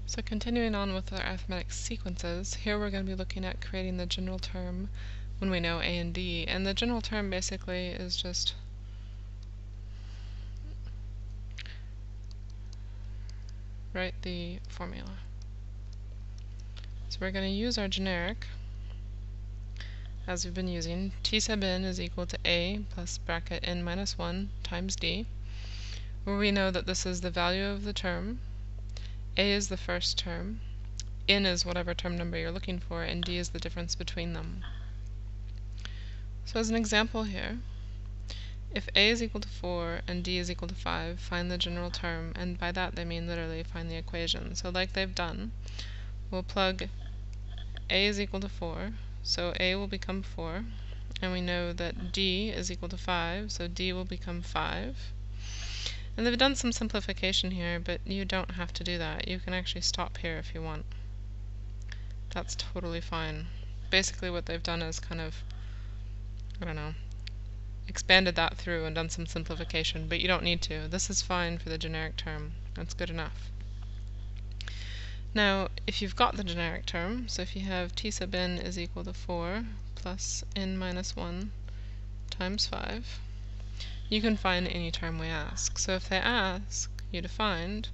So continuing on with our arithmetic sequences, here we're going to be looking at creating the general term when we know a and d, and the general term basically is just write the formula. So we're going to use our generic as we've been using. T sub n is equal to a plus bracket n minus 1 times d, where we know that this is the value of the term, a is the first term, n is whatever term number you're looking for, and d is the difference between them. So as an example here, if a is equal to 4 and d is equal to 5, find the general term, and by that they mean literally find the equation. So like they've done, we'll plug a is equal to 4, so a will become 4, and we know that d is equal to 5, so d will become 5. And they've done some simplification here, but you don't have to do that. You can actually stop here if you want. That's totally fine. Basically what they've done is kind of, I don't know, expanded that through and done some simplification, but you don't need to. This is fine for the generic term. That's good enough. Now, if you've got the generic term, so if you have t sub n is equal to 4 plus n minus 1 times 5, you can find any term we ask. So if they ask you to find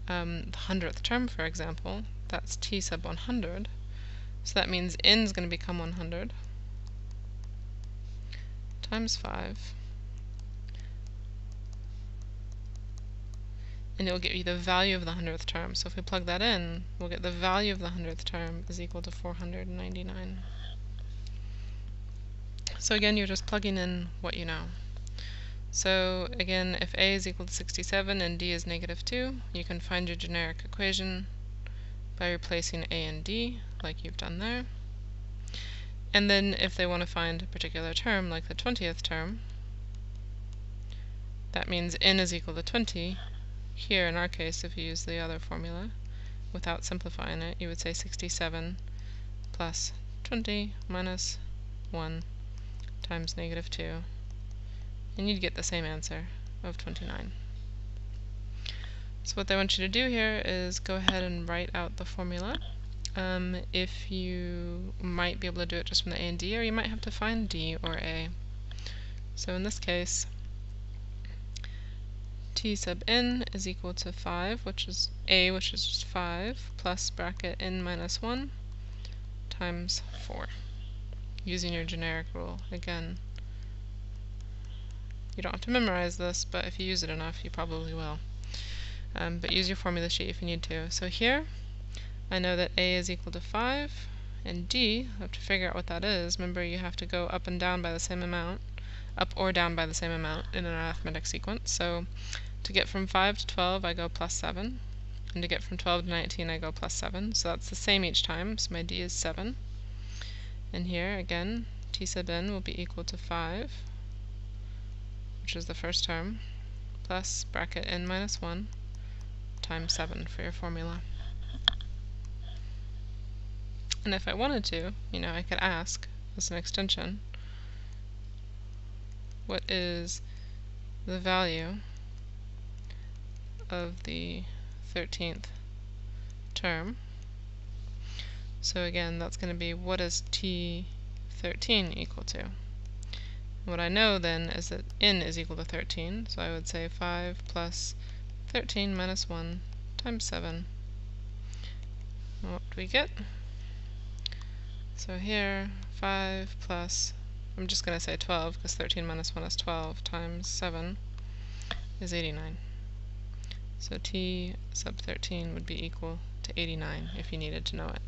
the 100th term, for example, that's t sub 100, so that means n is going to become 100 times 5, and it will give you the value of the 100th term. So if we plug that in, we'll get the value of the 100th term is equal to 499. So again, you're just plugging in what you know. So again, if a is equal to 67 and d is negative 2, you can find your generic equation by replacing a and d, like you've done there. And then if they want to find a particular term, like the 20th term, that means n is equal to 20. Here, in our case, if you use the other formula, without simplifying it, you would say 67 plus 20 minus 1 times negative 2. And you'd get the same answer of 29. So what they want you to do here is go ahead and write out the formula. If you might be able to do it just from the a and d, or you might have to find d or a. So in this case, t sub n is equal to 5, which is a, which is just 5, plus bracket n minus 1 times 4, using your generic rule. Again, you don't have to memorize this, but if you use it enough, you probably will. But use your formula sheet if you need to. So here, I know that a is equal to 5, and d, I have to figure out what that is. Remember, you have to go up and down by the same amount, up or down by the same amount in an arithmetic sequence. So to get from 5 to 12, I go plus 7, and to get from 12 to 19, I go plus 7. So that's the same each time, so my d is 7. And here, again, t sub n will be equal to 5, which is the first term, plus bracket n minus 1 times 7 for your formula. And if I wanted to, I could ask, as an extension, what is the value of the 13th term? So again, that's going to be, what is t13 equal to? What I know then is that n is equal to 13, so I would say 5 plus 13 minus 1 times 7. And what do we get? So here, 5 plus, I'm just going to say 12, because 13 minus 1 is 12, times 7 is 89. So t sub 13 would be equal to 89 if you needed to know it.